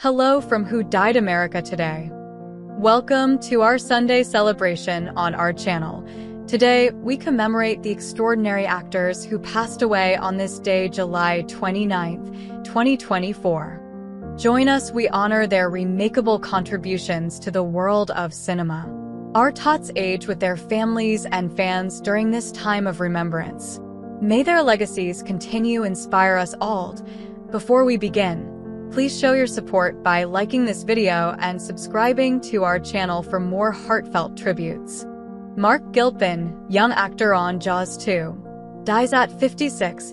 Hello from Who Died America Today. Welcome to our Sunday celebration on our channel. Today, we commemorate the extraordinary actors who passed away on this day, July 29th, 2024. Join us, we honor their remarkable contributions to the world of cinema. Our tots age with their families and fans during this time of remembrance. May their legacies continue to inspire us all. Before we begin, please show your support by liking this video and subscribing to our channel for more heartfelt tributes. Marc Gilpin, young actor on Jaws 2, dies at 56.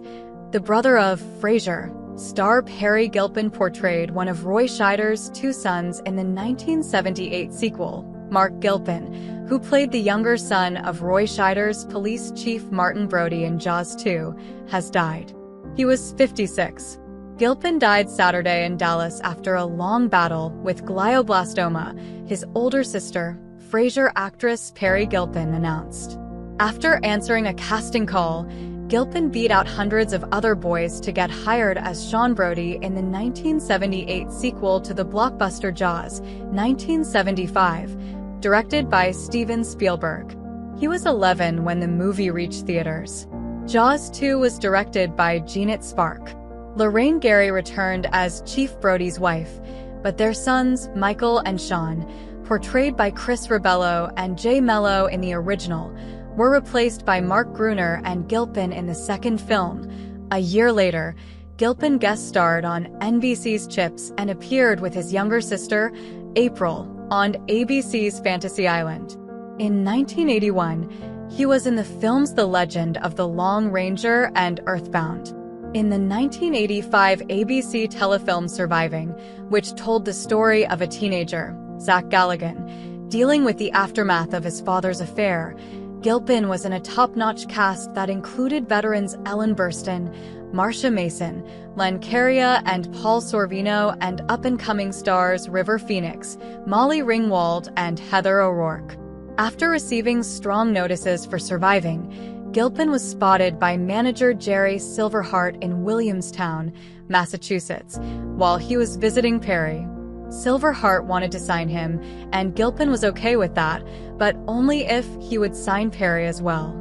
The brother of Frasier star Perry Gilpin portrayed one of Roy Scheider's two sons in the 1978 sequel. Marc Gilpin, who played the younger son of Roy Scheider's police chief Martin Brody in Jaws 2, has died. He was 56. Gilpin died Saturday in Dallas after a long battle with glioblastoma, his older sister, Frasier actress Perry Gilpin, announced. After answering a casting call, Gilpin beat out hundreds of other boys to get hired as Sean Brody in the 1978 sequel to the blockbuster Jaws, 1975, directed by Steven Spielberg. He was 11 when the movie reached theaters. Jaws 2 was directed by Jeanette Spark. Lorraine Gary returned as Chief Brody's wife, but their sons, Michael and Sean, portrayed by Chris Rebello and Jay Mello in the original, were replaced by Mark Gruner and Gilpin in the second film. A year later, Gilpin guest-starred on NBC's Chips and appeared with his younger sister, April, on ABC's Fantasy Island. In 1981, he was in the films The Legend of the Lone Ranger and Earthbound. In the 1985 ABC telefilm Surviving, which told the story of a teenager, Zach Galligan, dealing with the aftermath of his father's affair, Gilpin was in a top-notch cast that included veterans Ellen Burstyn, Marsha Mason, Len Carrier, and Paul Sorvino, and up-and-coming stars River Phoenix, Molly Ringwald, and Heather O'Rourke. After receiving strong notices for Surviving, Gilpin was spotted by manager Jerry Silverhart in Williamstown, Massachusetts, while he was visiting Perry. Silverhart wanted to sign him, and Gilpin was okay with that, but only if he would sign Perry as well.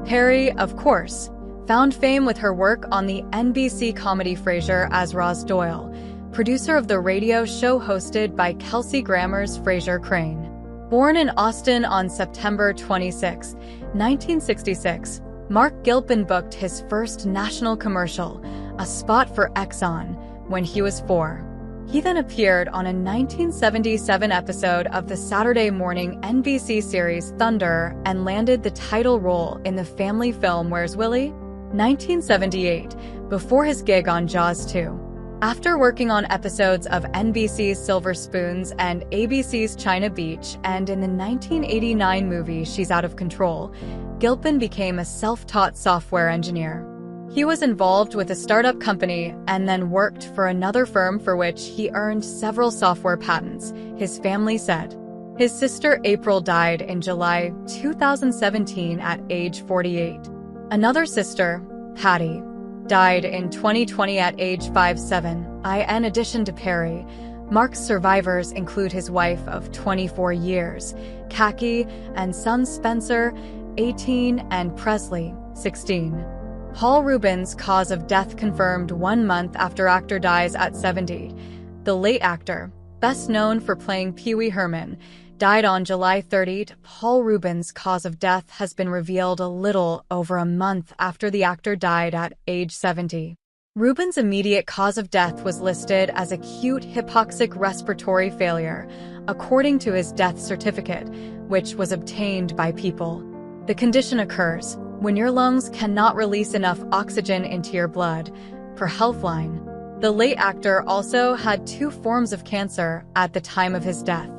Perry, of course, found fame with her work on the NBC comedy Frasier as Roz Doyle, producer of the radio show hosted by Kelsey Grammer's Frasier Crane. Born in Austin on September 26, 1966, Marc Gilpin booked his first national commercial, a spot for Exxon, when he was 4. He then appeared on a 1977 episode of the Saturday morning NBC series Thunder and landed the title role in the family film Where's Willie? 1978, before his gig on Jaws 2. After working on episodes of NBC's Silver Spoons and ABC's China Beach and in the 1989 movie She's Out of Control, Gilpin became a self-taught software engineer. He was involved with a startup company and then worked for another firm for which he earned several software patents, his family said. His sister April died in July 2017 at age 48. Another sister, Patty, died in 2020 at age 57. In addition to Perry, Marc's survivors include his wife of 24 years, Kaki, and son Spencer, 18, and Presley, 16. Paul Rubens' cause of death confirmed 1 month after actor dies at 70. The late actor, best known for playing Pee Wee Herman, died on July 30. Paul Rubens' cause of death has been revealed a little over a month after the actor died at age 70. Rubens' immediate cause of death was listed as acute hypoxic respiratory failure, according to his death certificate, which was obtained by People. The condition occurs when your lungs cannot release enough oxygen into your blood, per Healthline. The late actor also had 2 forms of cancer at the time of his death.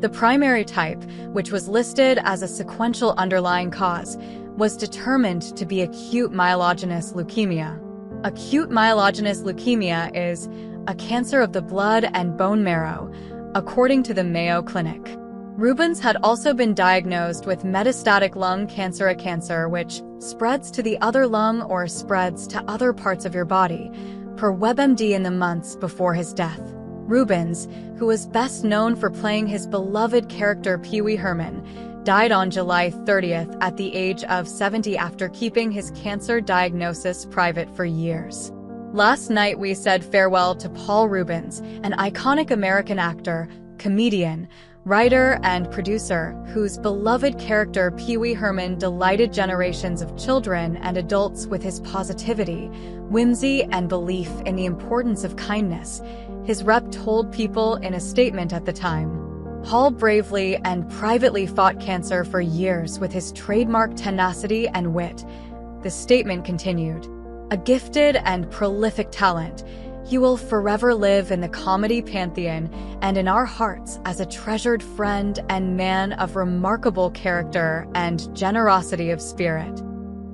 The primary type, which was listed as a sequential underlying cause, was determined to be acute myelogenous leukemia. Acute myelogenous leukemia is a cancer of the blood and bone marrow, according to the Mayo Clinic. Rubens had also been diagnosed with metastatic lung cancer, a cancer which spreads to the other lung or spreads to other parts of your body, per WebMD in the months before his death. Rubens, who was best known for playing his beloved character Pee Wee Herman, died on July 30th at the age of 70 after keeping his cancer diagnosis private for years. Last night we said farewell to Paul Rubens, an iconic American actor, comedian, writer, and producer whose beloved character Pee Wee Herman delighted generations of children and adults with his positivity, whimsy, and belief in the importance of kindness, his rep told people in a statement at the time. Paul bravely and privately fought cancer for years with his trademark tenacity and wit. The statement continued, "A gifted and prolific talent, he will forever live in the comedy pantheon and in our hearts as a treasured friend and man of remarkable character and generosity of spirit."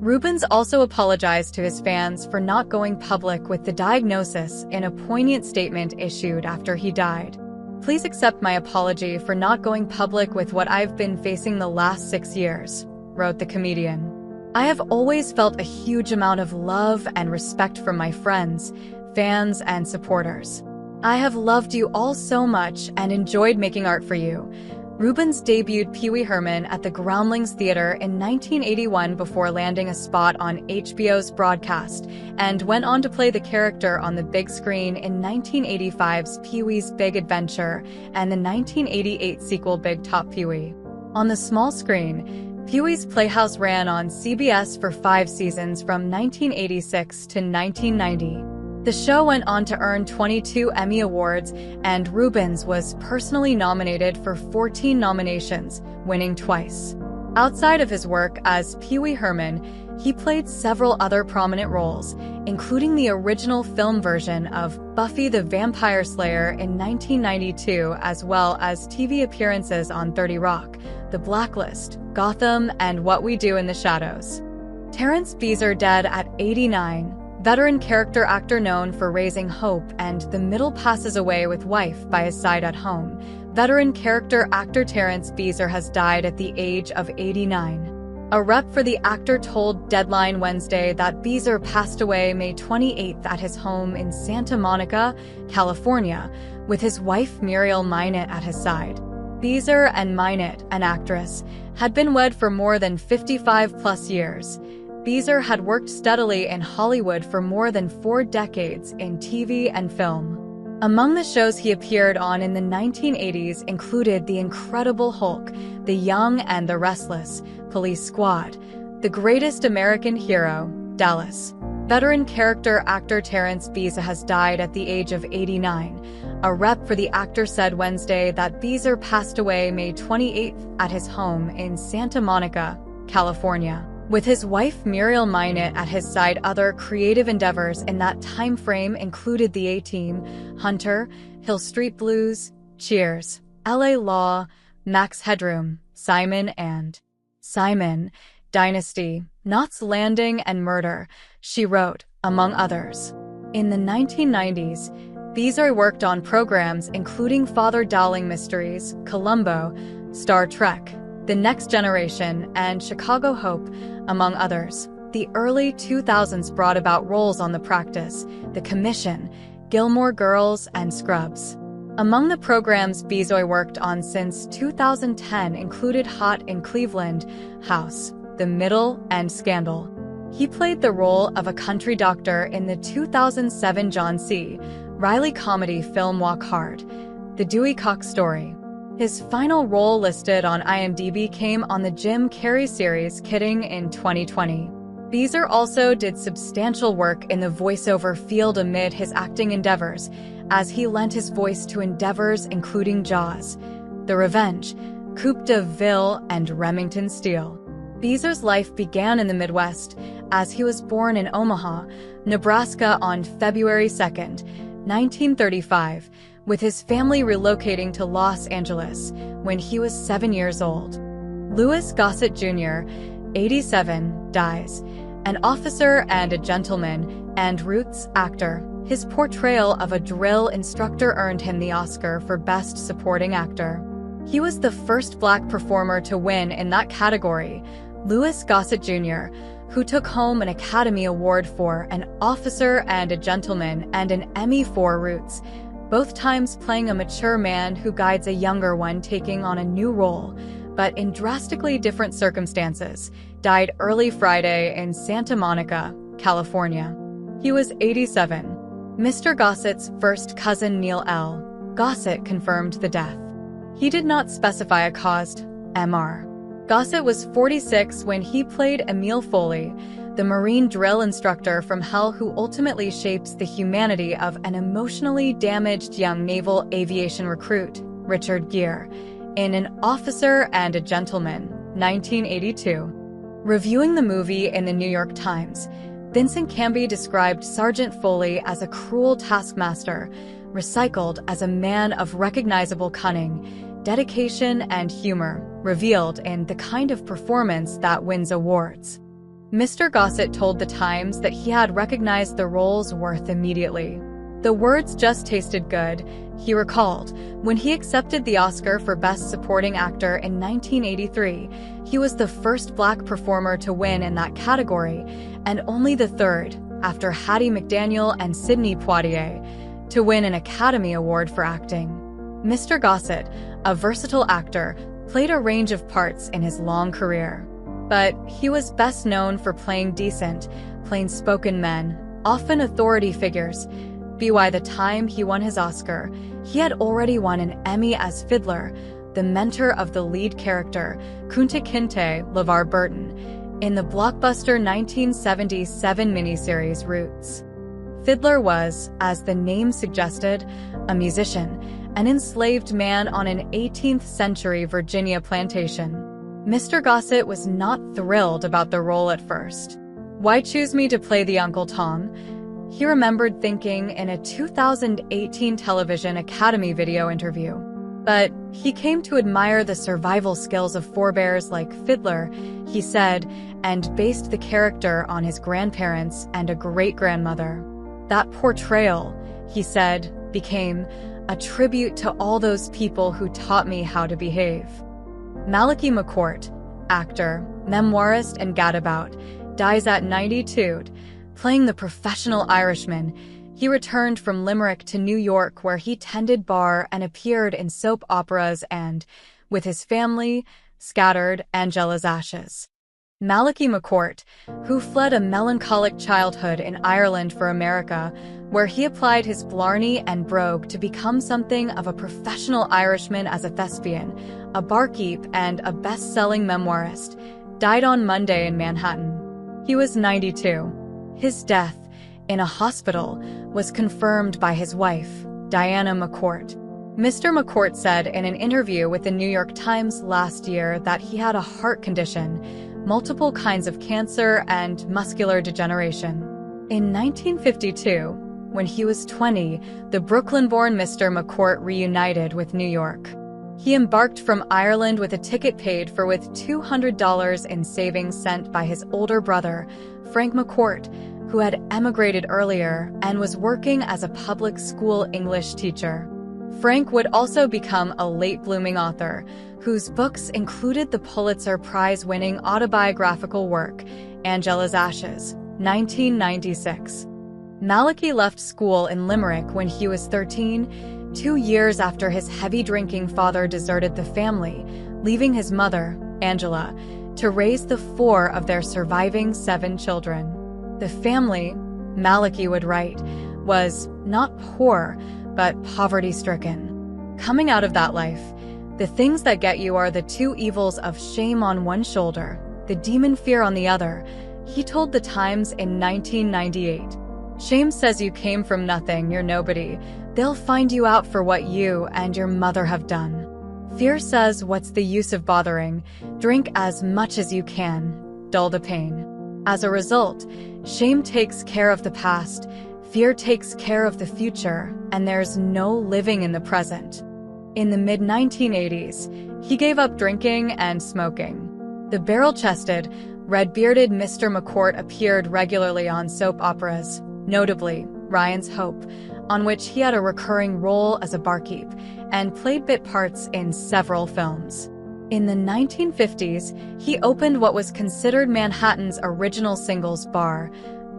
Rubens also apologized to his fans for not going public with the diagnosis in a poignant statement issued after he died. "Please accept my apology for not going public with what I've been facing the last 6 years," wrote the comedian. "I have always felt a huge amount of love and respect from my friends, fans, and supporters. I have loved you all so much and enjoyed making art for you." Rubens debuted Pee Wee Herman at the Groundlings Theater in 1981 before landing a spot on HBO's broadcast, and went on to play the character on the big screen in 1985's Pee Wee's Big Adventure and the 1988 sequel Big Top Pee Wee. On the small screen, Pee Wee's Playhouse ran on CBS for 5 seasons from 1986 to 1990. The show went on to earn 22 Emmy Awards, and Rubens was personally nominated for 14 nominations, winning twice. Outside of his work as Pee Wee Herman, he played several other prominent roles, including the original film version of Buffy the Vampire Slayer in 1992, as well as TV appearances on 30 Rock, The Blacklist, Gotham, and What We Do in the Shadows. Terrence Beezer died at 89. Veteran character actor known for Raising Hope and The Middle passes away with wife by his side at home. Veteran character actor Terrence Beezer has died at the age of 89. A rep for the actor told Deadline Wednesday that Beezer passed away May 28th at his home in Santa Monica, California, with his wife Muriel Minot at his side. Beezer and Minot, an actress, had been wed for more than 55-plus years. Beezer had worked steadily in Hollywood for more than 4 decades in TV and film. Among the shows he appeared on in the 1980s included The Incredible Hulk, The Young and the Restless, Police Squad, The Greatest American Hero, Dallas. Veteran character actor Terrence Beezer has died at the age of 89. A rep for the actor said Wednesday that Beezer passed away May 28th at his home in Santa Monica, California. With his wife Muriel Minot at his side, other creative endeavors in that time frame included The A-Team, Hunter, Hill Street Blues, Cheers, LA Law, Max Headroom, Simon and Simon, Dynasty, Knots Landing, and Murder, She Wrote, among others. In the 1990s, Beezer worked on programs including Father Dowling Mysteries, Columbo, Star Trek, The Next Generation, and Chicago Hope, among others. The early 2000s brought about roles on The Practice, The Commission, Gilmore Girls, and Scrubs. Among the programs Beezer worked on since 2010 included Hot in Cleveland, House, The Middle, and Scandal. He played the role of a country doctor in the 2007 John C. Reilly comedy film Walk Hard, The Dewey Cox Story. His final role listed on IMDb came on the Jim Carrey series Kidding in 2020. Beezer also did substantial work in the voiceover field amid his acting endeavors, as he lent his voice to endeavors including Jaws, The Revenge, Coupe de Ville, and Remington Steele. Beezer's life began in the Midwest, as he was born in Omaha, Nebraska on February 2, 1935, with his family relocating to Los Angeles when he was 7 years old. Louis Gossett Jr., 87, dies, an officer and a gentleman and Roots actor. His portrayal of a drill instructor earned him the Oscar for Best Supporting Actor. He was the first Black performer to win in that category. Louis Gossett Jr., who took home an Academy Award for An Officer and a Gentleman and an Emmy for Roots, both times playing a mature man who guides a younger one taking on a new role, but in drastically different circumstances, died early Friday in Santa Monica, California. He was 87. Mr. Gossett's first cousin Neil L. Gossett confirmed the death. He did not specify a cause, Mr. Gossett was 46 when he played Emil Foley, the Marine drill instructor from hell who ultimately shapes the humanity of an emotionally damaged young naval aviation recruit, Richard Gere, in An Officer and a Gentleman, 1982. Reviewing the movie in the New York Times, Vincent Canby described Sergeant Foley as a cruel taskmaster, recycled as a man of recognizable cunning, dedication, and humor, revealed in the kind of performance that wins awards. Mr. Gossett told The Times that he had recognized the role's worth immediately. The words just tasted good, he recalled. When he accepted the Oscar for Best Supporting Actor in 1983, he was the first Black performer to win in that category, and only the third, after Hattie McDaniel and Sidney Poitier, to win an Academy Award for acting. Mr. Gossett, a versatile actor, played a range of parts in his long career. But he was best known for playing decent, plain-spoken men, often authority figures. By the time he won his Oscar, he had already won an Emmy as Fiddler, the mentor of the lead character, Kunta Kinte LeVar Burton, in the blockbuster 1977 miniseries Roots. Fiddler was, as the name suggested, a musician, an enslaved man on an 18th-century Virginia plantation. Mr. Gossett was not thrilled about the role at first. "Why choose me to play the Uncle Tom?" he remembered thinking in a 2018 Television Academy video interview. But he came to admire the survival skills of forebears like Fiddler, he said, and based the character on his grandparents and a great-grandmother. That portrayal, he said, became a tribute to all those people who taught me how to behave. Malachi McCourt, actor, memoirist, and gadabout, dies at 92. Playing the professional Irishman, he returned from Limerick to New York where he tended bar and appeared in soap operas and, with his family, scattered Angela's ashes. Malachi McCourt, who fled a melancholic childhood in Ireland for America, where he applied his blarney and brogue to become something of a professional Irishman as a thespian, a barkeep, and a best-selling memoirist, died on Monday in Manhattan. He was 92. His death, in a hospital, was confirmed by his wife, Diana McCourt. Mr. McCourt said in an interview with the New York Times last year that he had a heart condition, multiple kinds of cancer, and muscular degeneration. In 1952, when he was 20, the Brooklyn-born Mr. McCourt reunited with New York. He embarked from Ireland with a ticket paid for with $200 in savings sent by his older brother, Frank McCourt, who had emigrated earlier and was working as a public school English teacher. Frank would also become a late-blooming author, whose books included the Pulitzer Prize-winning autobiographical work, Angela's Ashes, 1996. Malachi left school in Limerick when he was 13, 2 years after his heavy-drinking father deserted the family, leaving his mother, Angela, to raise the 4 of their surviving 7 children. The family, Malachi would write, was not poor, but poverty-stricken. Coming out of that life, the things that get you are the 2 evils of shame on one shoulder, the demon fear on the other, he told The Times in 1998. Shame says you came from nothing, you're nobody. They'll find you out for what you and your mother have done. Fear says, what's the use of bothering? Drink as much as you can, dull the pain. As a result, shame takes care of the past, fear takes care of the future, and there's no living in the present. In the mid-1980s, he gave up drinking and smoking. The barrel-chested, red-bearded Mr. McCourt appeared regularly on soap operas, notably Ryan's Hope, on which he had a recurring role as a barkeep, and played bit parts in several films. In the 1950s, he opened what was considered Manhattan's original singles bar,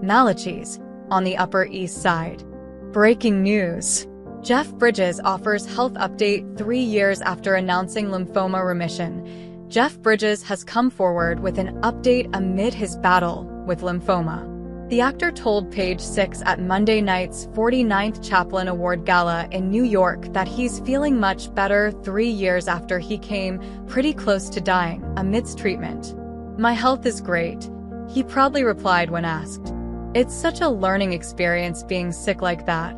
Malachi's, on the Upper East Side. Breaking news. Jeff Bridges offers health update 3 years after announcing lymphoma remission. Jeff Bridges has come forward with an update amid his battle with lymphoma. The actor told Page 6 at Monday night's 49th Chaplin Award Gala in New York that he's feeling much better 3 years after he came pretty close to dying amidst treatment. "My health is great," he proudly replied when asked. "It's such a learning experience being sick like that."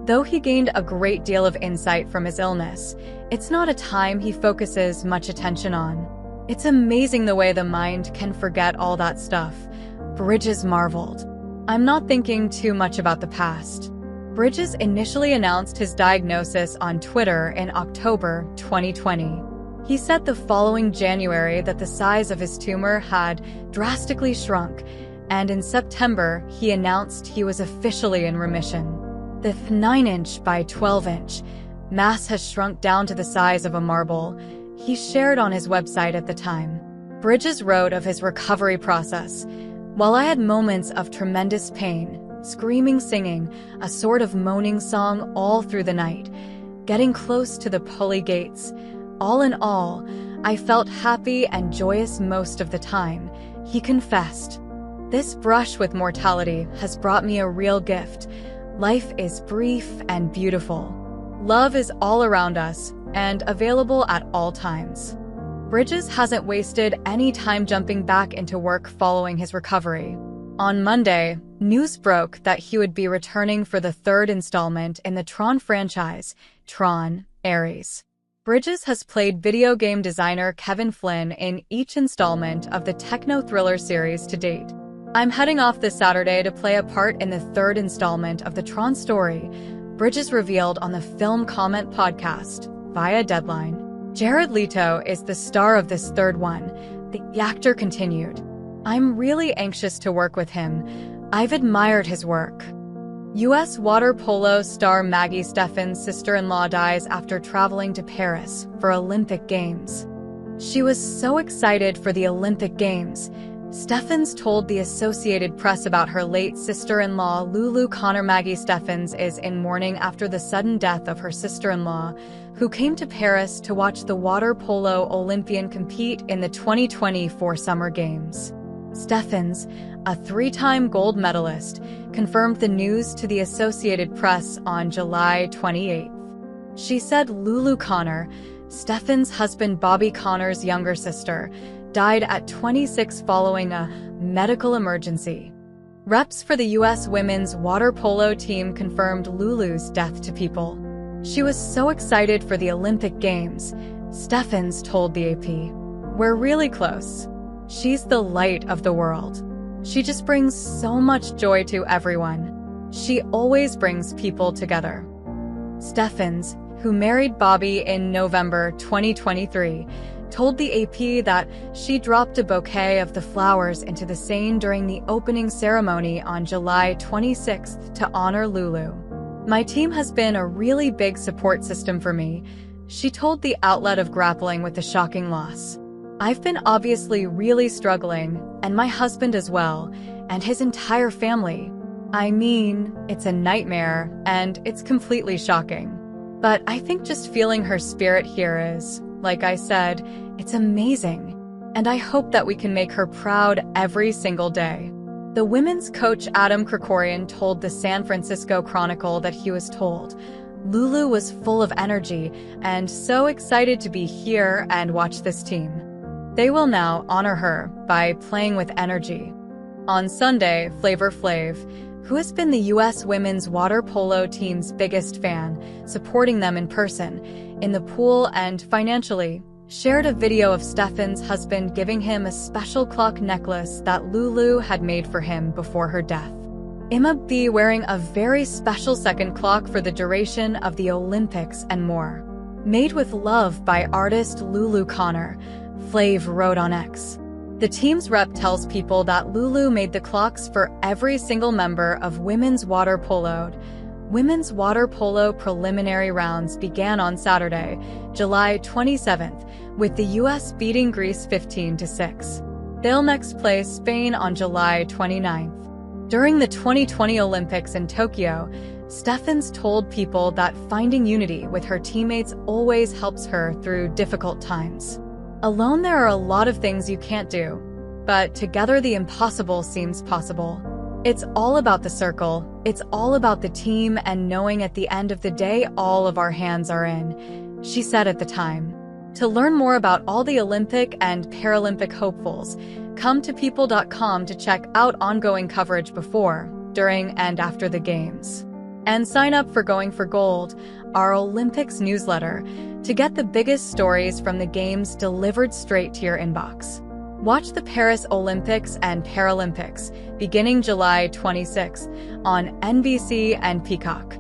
Though he gained a great deal of insight from his illness, it's not a time he focuses much attention on. "It's amazing the way the mind can forget all that stuff," Bridges marveled. "I'm not thinking too much about the past." Bridges initially announced his diagnosis on Twitter in October 2020. He said the following January that the size of his tumor had drastically shrunk, and in September he announced he was officially in remission. The 9-inch by 12-inch mass has shrunk down to the size of a marble, he shared on his website at the time. Bridges wrote of his recovery process. "While I had moments of tremendous pain, screaming, singing a sort of moaning song all through the night, getting close to the pearly gates, all in all, I felt happy and joyous most of the time," he confessed. "This brush with mortality has brought me a real gift. Life is brief and beautiful. Love is all around us and available at all times." Bridges hasn't wasted any time jumping back into work following his recovery. On Monday, news broke that he would be returning for the third installment in the Tron franchise, Tron: Ares. Bridges has played video game designer Kevin Flynn in each installment of the techno-thriller series to date. "I'm heading off this Saturday to play a part in the third installment of the Tron story," Bridges revealed on the Film Comment podcast via Deadline. "Jared Leto is the star of this third one," the actor continued. "I'm really anxious to work with him. I've admired his work." U.S. water polo star Maggie Steffens' sister-in-law dies after traveling to Paris for Olympic Games. "She was so excited for the Olympic Games," Steffens told the Associated Press about her late sister-in-law Lulu Connor. Maggie Steffens is in mourning after the sudden death of her sister-in-law, who came to Paris to watch the water polo Olympian compete in the 2024 Summer Games. Steffens, a 3-time gold medalist, confirmed the news to the Associated Press on July 28. She said Lulu Connor, Steffens' husband Bobby Connor's younger sister, died at 26 following a medical emergency. Reps for the U.S. women's water polo team confirmed Lulu's death to People. "She was so excited for the Olympic Games," Steffens told the AP. "We're really close. She's the light of the world. She just brings so much joy to everyone. She always brings people together." Steffens, who married Bobby in November 2023, told the AP that she dropped a bouquet of the flowers into the Seine during the opening ceremony on July 26 to honor Lulu. "My team has been a really big support system for me," she told the outlet of grappling with the shocking loss. "I've been obviously really struggling, and my husband as well, and his entire family. I mean, it's a nightmare, and it's completely shocking. But I think just feeling her spirit here is, like I said, it's amazing. And I hope that we can make her proud every single day." The women's coach Adam Krikorian told the San Francisco Chronicle that he was told, "Lulu was full of energy and so excited to be here and watch this team. They will now honor her by playing with energy." On Sunday, Flavor Flav, who has been the U.S. women's water polo team's biggest fan, supporting them in person, in the pool and financially, shared a video of Steffens' husband giving him a special clock necklace that Lulu had made for him before her death. "I'ma be wearing a very special second clock for the duration of the Olympics and more. Made with love by artist Lulu Connor," Flav wrote on X. The team's rep tells People that Lulu made the clocks for every single member of women's water polo. Women's water polo preliminary rounds began on Saturday, July 27th, with the U.S. beating Greece 15-6. They'll next play Spain on July 29th. During the 2020 Olympics in Tokyo, Stephens told people that finding unity with her teammates always helps her through difficult times. Alone, there are a lot of things you can't do, but together the impossible seems possible. It's all about the circle, it's all about the team, and knowing at the end of the day all of our hands are in, she said at the time. To learn more about all the Olympic and Paralympic hopefuls, come to people.com to check out ongoing coverage before, during, and after the Games. And sign up for Going for Gold, our Olympics newsletter, to get the biggest stories from the Games delivered straight to your inbox. Watch the Paris Olympics and Paralympics beginning July 26 on NBC and Peacock.